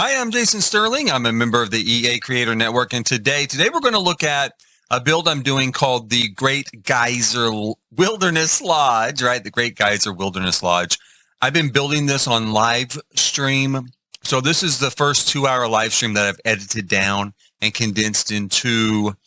Hi, I'm Jason Sterling. I'm a member of the EA Creator Network, and today we're going to look at a build I'm doing called the Great Geyser Wilderness Lodge, right? The Great Geyser Wilderness Lodge. I've been building this on live stream. So this is the first 2-hour live stream that I've edited down and condensed into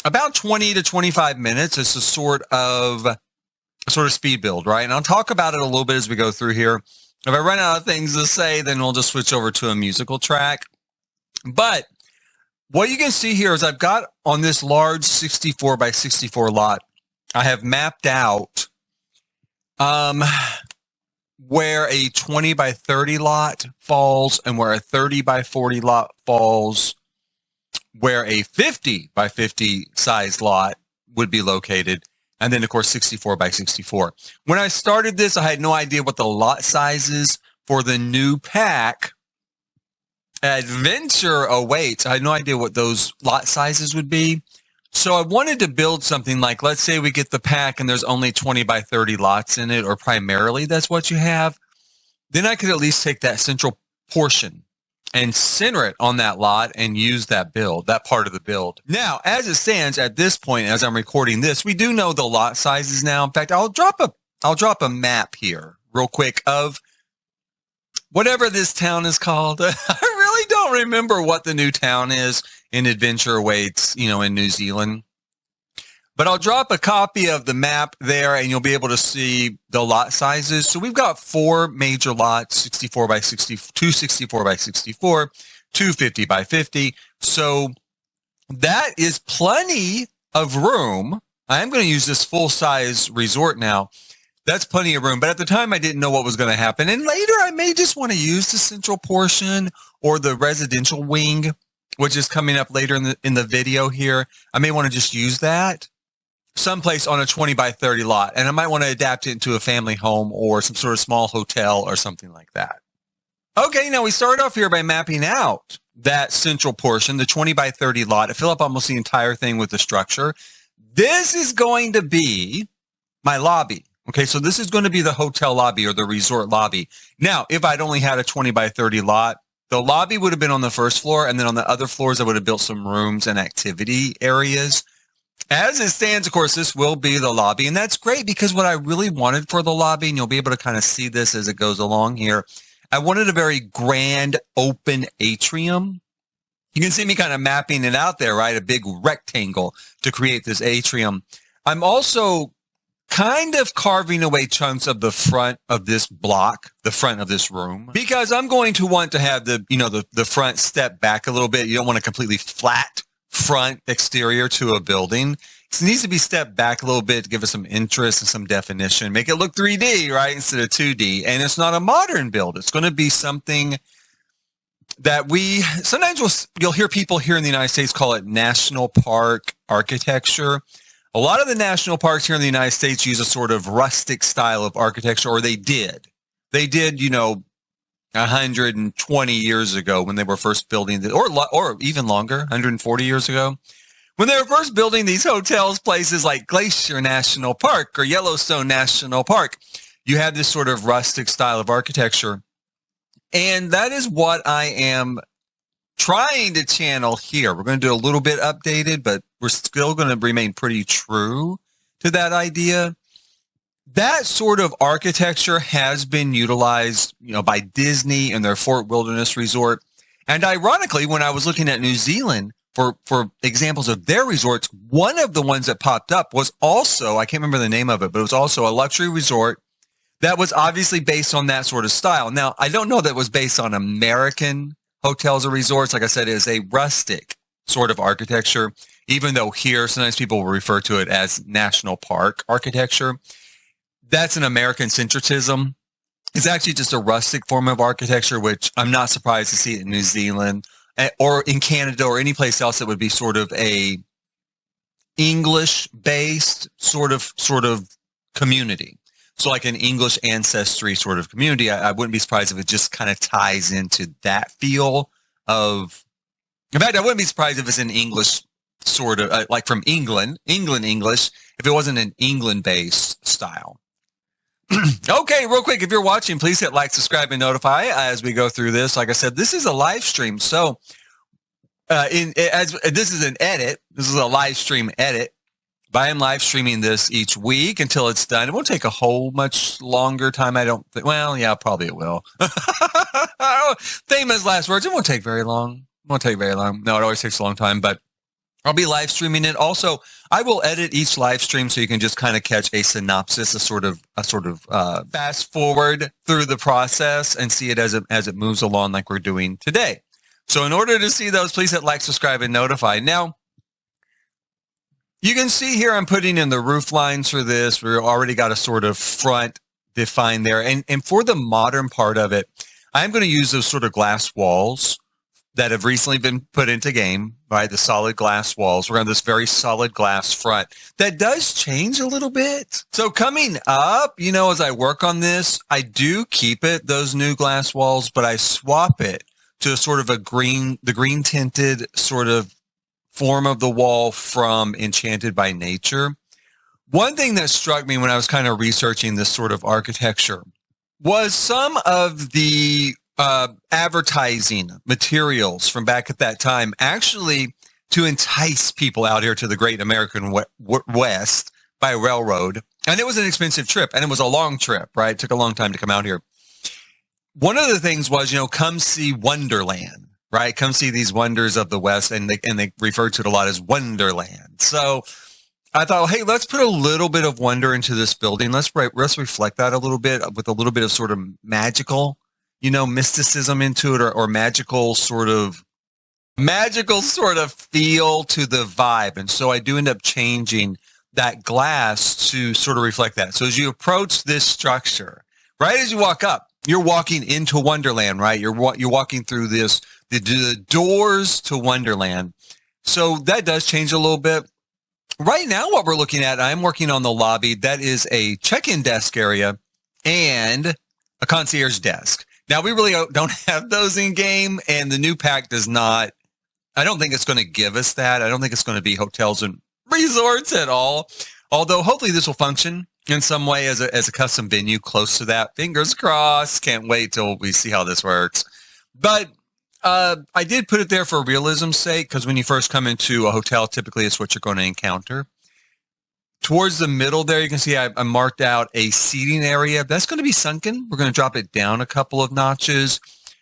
about 20 to 25 minutes. It's a sort of speed build, right? And I'll talk about it a little bit as we go through here. If I run out of things to say, then we'll just switch over to a musical track. But what you can see here is I've got on this large 64 by 64 lot, I have mapped out where a 20 by 30 lot falls and where a 30 by 40 lot falls, where a 50 by 50 size lot would be located. And then, of course, 64 by 64. When I started this, I had no idea what the lot sizes for the new pack Adventure awaits. I had no idea what those lot sizes would be. So I wanted to build something like, let's say we get the pack and there's only 20 by 30 lots in it, or primarily that's what you have. Then I could at least take that central portion and center it on that lot and use that build, that part of the build. Now, as it stands at this point, as I'm recording this, we do know the lot sizes now. In fact, I'll drop a map here real quick of whatever this town is called. I really don't remember what the new town is in Adventure Awaits, in New Zealand. But I'll drop a copy of the map there and you'll be able to see the lot sizes. So we've got 4 major lots, 64 by 60, 264 by 64, 250 by 50. So that is plenty of room. I am going to use this full-size resort now. That's plenty of room. But at the time, I didn't know what was going to happen. And later, I may just want to use the central portion or the residential wing, which is coming up later in the video here. I may want to just use that someplace on a 20 by 30 lot. And I might want to adapt it into a family home or some sort of small hotel or something like that. Okay, now we start off here by mapping out that central portion, the 20 by 30 lot. I fill up almost the entire thing with the structure. This is going to be my lobby. Okay, so this is going to be the hotel lobby or the resort lobby. Now, if I'd only had a 20 by 30 lot, the lobby would have been on the first floor, and then on the other floors, I would have built some rooms and activity areas. As it stands, of course, this will be the lobby, and that's great because what I really wanted for the lobby, and you'll be able to kind of see this as it goes along here, I wanted a very grand open atrium. You can see me kind of mapping it out there, right? A big rectangle to create this atrium. I'm also kind of carving away chunks of the front of this block, the front of this room, because I'm going to want to have the front step back a little bit. You don't want a completely flat front exterior to a building. It needs to be stepped back a little bit to give it some interest and some definition, make it look 3D, right, instead of 2D. And it's not a modern build. It's going to be something that you'll hear people here in the United States call it national park architecture. A lot of the national parks here in the United States use a sort of rustic style of architecture, or they did. They did, 120 years ago when they were first building it, or even longer, 140 years ago. When they were first building these hotels, places like Glacier National Park or Yellowstone National Park, you had this sort of rustic style of architecture. And that is what I am trying to channel here. We're going to do a little bit updated, but we're still going to remain pretty true to that idea. That sort of architecture has been utilized, by Disney and their Fort Wilderness Resort. And ironically, when I was looking at New Zealand for examples of their resorts, one of the ones that popped up was also, I can't remember the name of it, but it was also a luxury resort that was obviously based on that sort of style. Now, I don't know that it was based on American hotels or resorts. Like I said, it is a rustic sort of architecture, even though here sometimes people will refer to it as national park architecture. That's an American centricism. It's actually just a rustic form of architecture, which I'm not surprised to see it in New Zealand or in Canada or any place else that would be sort of a English-based sort of community. So like an English ancestry sort of community. I wouldn't be surprised if it just kind of ties into that feel of, in fact, I wouldn't be surprised if it's an English sort of, like from English, if it wasn't an England-based style. Okay, real quick, if you're watching, please hit like, subscribe, and notify as we go through this. Like I said, this is a live stream. So as this is an edit, this is a live stream edit. But I am live streaming this each week until it's done. It won't take a whole much longer time. I don't think. Well, yeah, probably it will. Famous last words. It won't take very long. It won't take very long. No, it always takes a long time, but I'll be live streaming it. Also, I will edit each live stream so you can just kind of catch a synopsis, a sort of fast forward through the process and see it as it moves along like we're doing today. So in order to see those, please hit like, subscribe, and notify. Now, you can see here I'm putting in the roof lines for this. We've already got a sort of front defined there. And for the modern part of it, I'm going to use those sort of glass walls that have recently been put into game, right? The solid glass walls. We're on this very solid glass front. That does change a little bit. So coming up, as I work on this, I do keep it, those new glass walls, but I swap it to sort of the green tinted sort of form of the wall from Enchanted by Nature. One thing that struck me when I was kind of researching this sort of architecture was some of the advertising materials from back at that time actually to entice people out here to the great American West by railroad. And it was an expensive trip and it was a long trip, right? It took a long time to come out here. One of the things was, come see Wonderland, right? Come see these wonders of the West. And they refer to it a lot as Wonderland. So I thought, hey, let's put a little bit of wonder into this building. Let's reflect that a little bit with a little bit of sort of magical, mysticism into it or magical sort of feel to the vibe. And so I do end up changing that glass to sort of reflect that. So as you approach this structure, right as you walk up, you're walking into Wonderland, right? You're walking through the doors to Wonderland. So that does change a little bit. Right now, what we're looking at, I'm working on the lobby. That is a check-in desk area and a concierge desk. Now, we really don't have those in game, and the new pack does not. I don't think it's going to give us that. I don't think it's going to be hotels and resorts at all. Although, hopefully, this will function in some way as a custom venue close to that. Fingers crossed. Can't wait till we see how this works. But I did put it there for realism's sake, because when you first come into a hotel, typically it's what you're going to encounter. Towards the middle there, you can see I marked out a seating area. That's going to be sunken. We're going to drop it down a couple of notches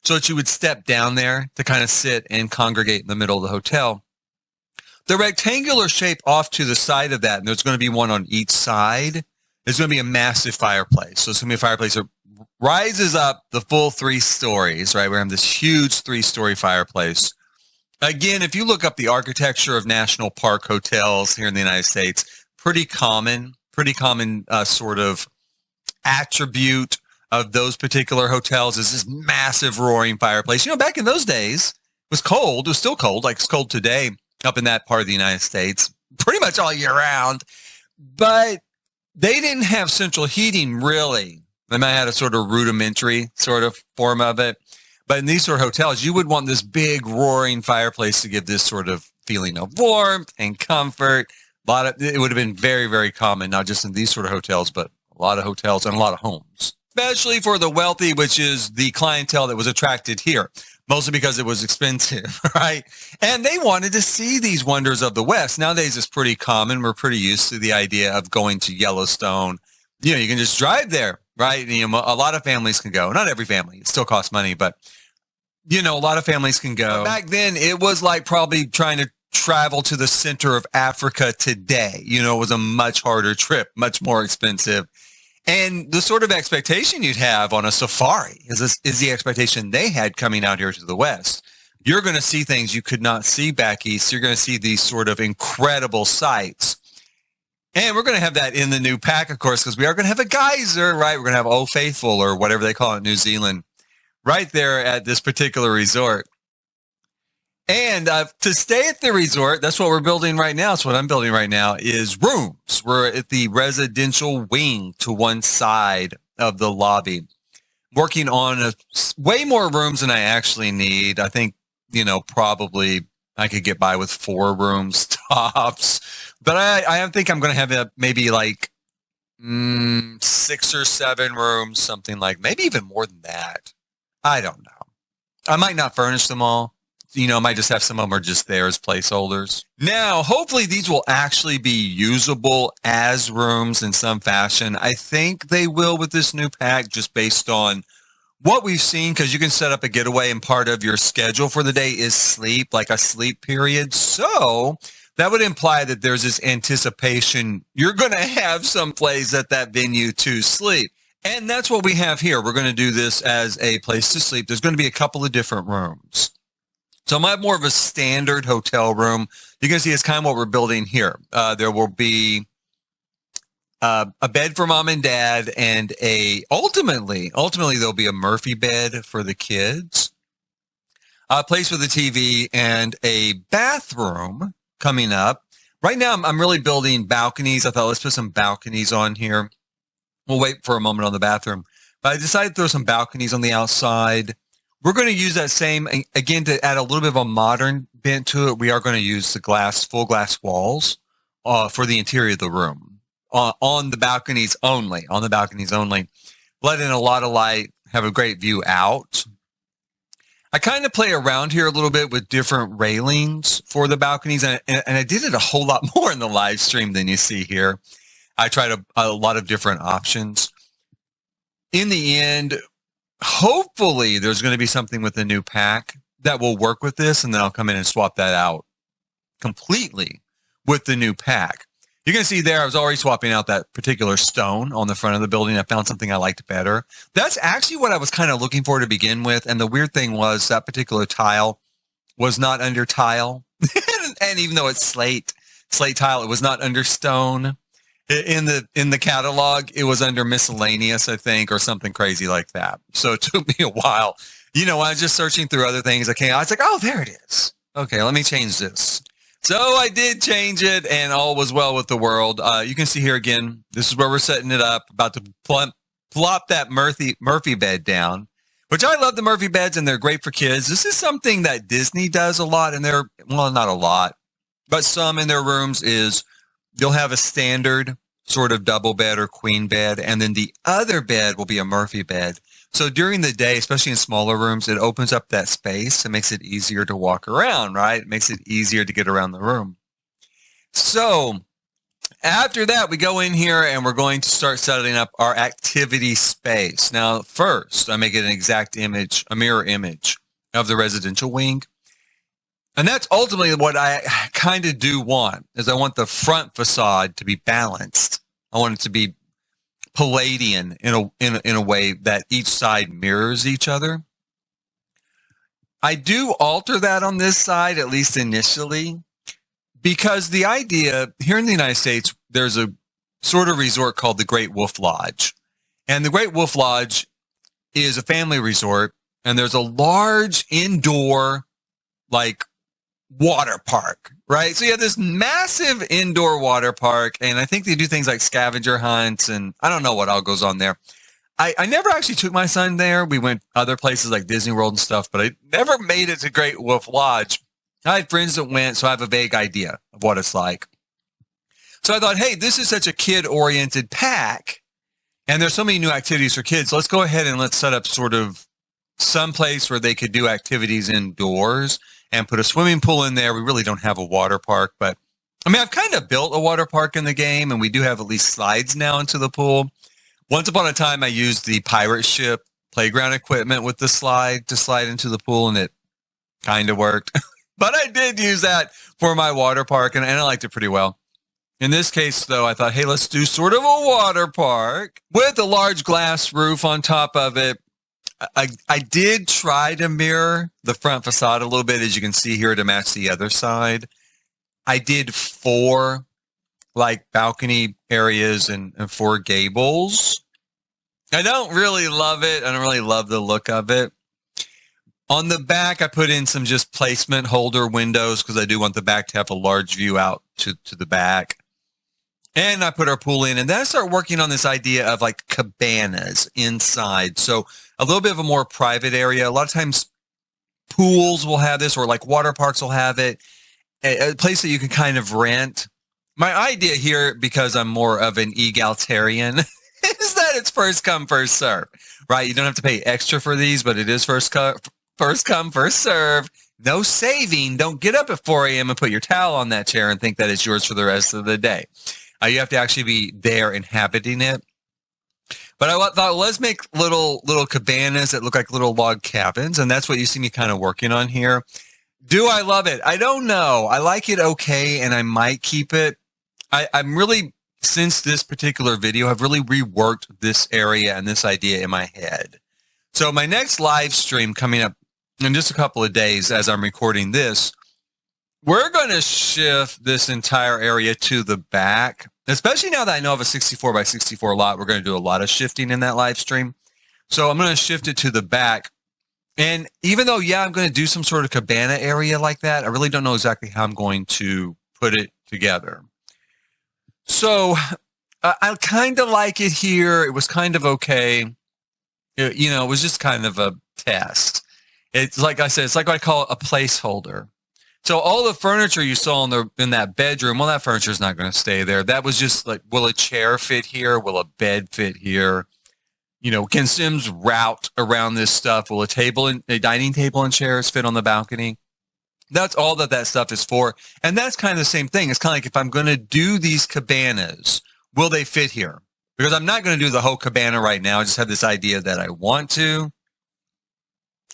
so that you would step down there to kind of sit and congregate in the middle of the hotel. The rectangular shape off to the side of that, and there's going to be one on each side, is going to be a massive fireplace. So it's going to be a fireplace that rises up the full 3 stories, right? We have this huge 3-story fireplace. Again, if you look up the architecture of national park hotels here in the United States, pretty common sort of attribute of those particular hotels is this massive roaring fireplace. Back in those days, it was cold. It was still cold, like it's cold today up in that part of the United States, pretty much all year round. But they didn't have central heating, really. They might have had a sort of rudimentary sort of form of it. But in these sort of hotels, you would want this big roaring fireplace to give this sort of feeling of warmth and comfort. It would have been very, very common, not just in these sort of hotels, but a lot of hotels and a lot of homes, especially for the wealthy, which is the clientele that was attracted here, mostly because it was expensive, right? And they wanted to see these wonders of the West. Nowadays, it's pretty common. We're pretty used to the idea of going to Yellowstone. You can just drive there, right? A lot of families can go. Not every family. It still costs money, but, a lot of families can go. But back then, it was like probably trying to travel to the center of Africa today. It was a much harder trip, much more expensive. And the sort of expectation you'd have on a safari is the expectation they had coming out here to the West. You're going to see things you could not see back east. You're going to see these sort of incredible sights. And we're going to have that in the new pack, of course, because we are going to have a geyser, right? We're going to have Old Faithful or whatever they call it in New Zealand right there at this particular resort. And to stay at the resort, that's what we're building right now. That's what I'm building right now is rooms. We're at the residential wing to one side of the lobby, working on way more rooms than I actually need. I think, probably I could get by with 4 rooms tops. But I think I'm going to have maybe like 6 or 7 rooms, something like, maybe even more than that. I don't know. I might not furnish them all. I might just have some of them are just there as placeholders. Now, hopefully these will actually be usable as rooms in some fashion. I think they will with this new pack, just based on what we've seen, because you can set up a getaway and part of your schedule for the day is sleep, like a sleep period. So that would imply that there's this anticipation you're going to have some place at that venue to sleep. And that's what we have here. We're going to do this as a place to sleep. There's going to be a couple of different rooms. So I might have more of a standard hotel room. You can see it's kind of what we're building here. There will be a bed for mom and dad, and ultimately there'll be a Murphy bed for the kids, a place with a TV, and a bathroom coming up. Right now, I'm really building balconies. I thought, let's put some balconies on here. We'll wait for a moment on the bathroom. But I decided to throw some balconies on the outside. We're going to use that same, again, to add a little bit of a modern bent to it. We are going to use the full glass walls for the interior of the room on the balconies only, let in a lot of light, have a great view out. I kind of play around here a little bit with different railings for the balconies, and I did it a whole lot more in the live stream than you see here. I tried a lot of different options. In the end, hopefully there's going to be something with the new pack that will work with this, and then I'll come in and swap that out completely with the new pack. You can see there, I was already swapping out that particular stone on the front of the building. I found something I liked better. That's actually what I was kind of looking for to begin with. And the weird thing was that particular tile was not under tile. And even though it's slate tile, it was not under stone. In the catalog, it was under miscellaneous, I think, or something crazy like that. So it took me a while. I was just searching through other things. I was like, oh, there it is. Okay, let me change this. So I did change it, and all was well with the world. You can see here again, this is where we're setting it up, about to plop that Murphy bed down, which I love the Murphy beds, and they're great for kids. This is something that Disney does a lot in their, well, not a lot, but some in their rooms is you'll have a standard sort of double bed or queen bed, and then the other bed will be a Murphy bed. So during the day, especially in smaller rooms, it opens up that space and makes it easier to walk around, right? It makes it easier to get around the room. So after that, we go in here and we're going to start setting up our activity space. Now, first, I make it an exact image, a mirror image of the residential wing. And that's ultimately what I kind of do want, is I want the front facade to be balanced. I want it to be Palladian in a way that each side mirrors each other. I do alter that on this side, at least initially, because the idea here in the United States, there's a sort of resort called the Great Wolf Lodge. And the Great Wolf Lodge is a family resort, and there's a large indoor, like, water park, right? So you have this massive indoor water park, and I think they do things like scavenger hunts, and I don't know what all goes on there. I never actually took my son there. We went other places like Disney World and stuff, but I never made it to Great Wolf Lodge. I had friends that went, so I have a vague idea of what it's like. So I thought, hey, this is such a kid-oriented pack, and there's so many new activities for kids. Let's go ahead and let's set up sort of some place where they could do activities indoors and put a swimming pool in there. We really don't have a water park, but I mean, I've kind of built a water park in the game, and we do have at least slides now into the pool. Once upon a time, I used the pirate ship playground equipment with the slide to slide into the pool, and it kind of worked. But I did use that for my water park, and I liked it pretty well. In this case, though, I thought, hey, let's do sort of a water park with a large glass roof on top of it. I did try to mirror the front facade a little bit, as you can see here, to match the other side. I did 4 like balcony areas and 4 gables. I don't really love it. I don't really love the look of it. On the back, I put in some just placement holder windows because I do want the back to have a large view out to the back. And I put our pool in, and then I start working on this idea of like cabanas inside. So a little bit of a more private area. A lot of times pools will have this, or like water parks will have it. A place that you can kind of rent My idea here, because I'm more of an egalitarian, is that it's first come, first serve, right? You don't have to pay extra for these, but it is first come, first serve. No saving. Don't get up at 4 a.m. and put your towel on that chair and think that it's yours for the rest of the day. You have to actually be there inhabiting it. But I thought, let's make little cabanas that look like little log cabins, and that's what you see me kind of working on here. Do I love it? I don't know. I like it okay, and I might keep it. I'm really, since this particular video, I've really reworked this area and this idea in my head. So my next live stream coming up in just a couple of days as I'm recording this, we're going to shift this entire area to the back, especially now that I know of a 64 by 64 lot. We're going to do a lot of shifting in that live stream. So I'm going to shift it to the back. And even though, yeah, I'm going to do some sort of cabana area like that, I really don't know exactly how I'm going to put it together. So I kind of like it here. It was kind of okay. It was just kind of a test. It's like I said, it's like what I call a placeholder. So all the furniture you saw in that bedroom, well, that furniture is not going to stay there. That was just like, will a chair fit here? Will a bed fit here? Can Sims route around this stuff? Will a dining table and chairs fit on the balcony? That's all that stuff is for. And that's kind of the same thing. It's kind of like, if I'm going to do these cabanas, will they fit here? Because I'm not going to do the whole cabana right now. I just have this idea that I want to.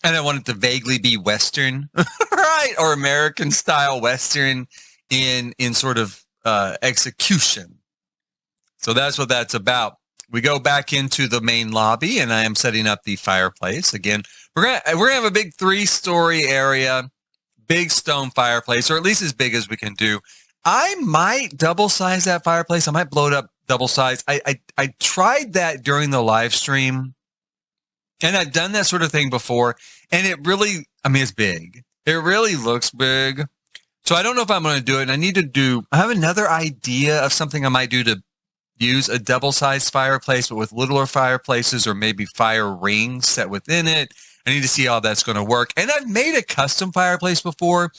And I want it to vaguely be Western, right? Or American style Western in sort of execution. So that's what that's about. We go back into the main lobby, and I am setting up the fireplace. Again, we're gonna have a big 3-story area, big stone fireplace, or at least as big as we can do. I might double size that fireplace. I might blow it up double size. I tried that during the live stream, and I've done that sort of thing before, and it really, it's big. It really looks big. So I don't know if I'm going to do it. And I have another idea of something I might do to use a double-sized fireplace, but with littler fireplaces or maybe fire rings set within it. I need to see how that's going to work. And I've made a custom fireplace before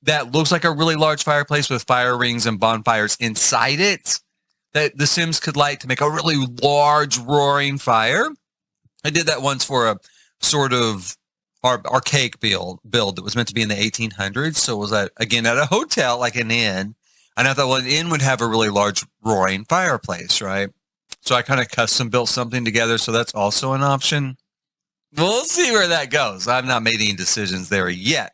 that looks like a really large fireplace with fire rings and bonfires inside it that the Sims could light to make a really large roaring fire. I did that once for a sort of archaic build that was meant to be in the 1800s. So it was at a hotel, like an inn. And I thought, well, an inn would have a really large roaring fireplace, right? So I kind of custom built something together. So that's also an option. We'll see where that goes. I've not made any decisions there yet.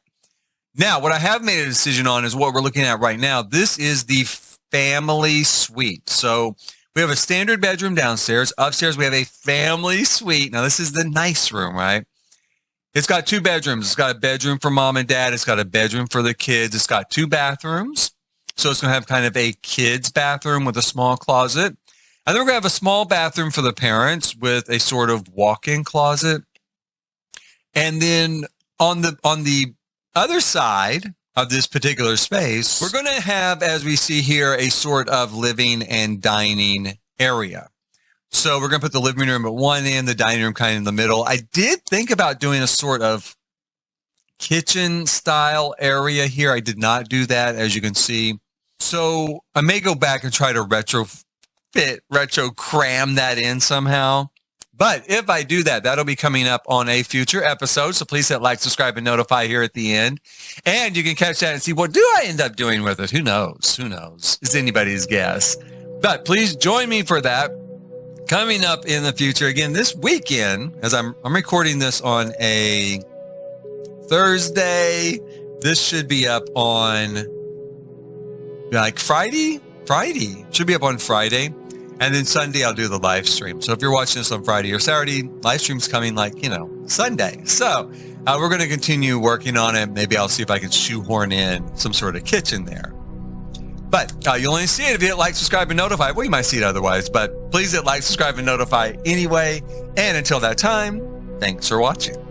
Now, what I have made a decision on is what we're looking at right now. This is the family suite. So we have a standard bedroom downstairs. Upstairs, we have a family suite. Now, this is the nice room, right? It's got 2 bedrooms. It's got a bedroom for mom and dad. It's got a bedroom for the kids. It's got 2 bathrooms. So it's going to have kind of a kid's bathroom with a small closet. And then we're going to have a small bathroom for the parents with a sort of walk-in closet. And then on the other side of this particular space, we're going to have, as we see here, a sort of living and dining area. So we're going to put the living room at one end, the dining room kind of in the middle. I did think about doing a sort of kitchen style area here. I did not do that, as you can see. So I may go back and try to retro cram that in somehow. But if I do that, that'll be coming up on a future episode. So please hit like, subscribe, and notify here at the end. And you can catch that and see, what do I end up doing with it? Who knows? Who knows? It's anybody's guess. But please join me for that coming up in the future. Again, this weekend, as I'm recording this on a Thursday, this should be up on like Friday. Should be up on Friday. And then Sunday, I'll do the live stream. So if you're watching this on Friday or Saturday, live stream's coming Sunday. So we're going to continue working on it. Maybe I'll see if I can shoehorn in some sort of kitchen there. But you'll only see it if you hit like, subscribe, and notify. Well, you might see it otherwise, but please hit like, subscribe, and notify anyway. And until that time, thanks for watching.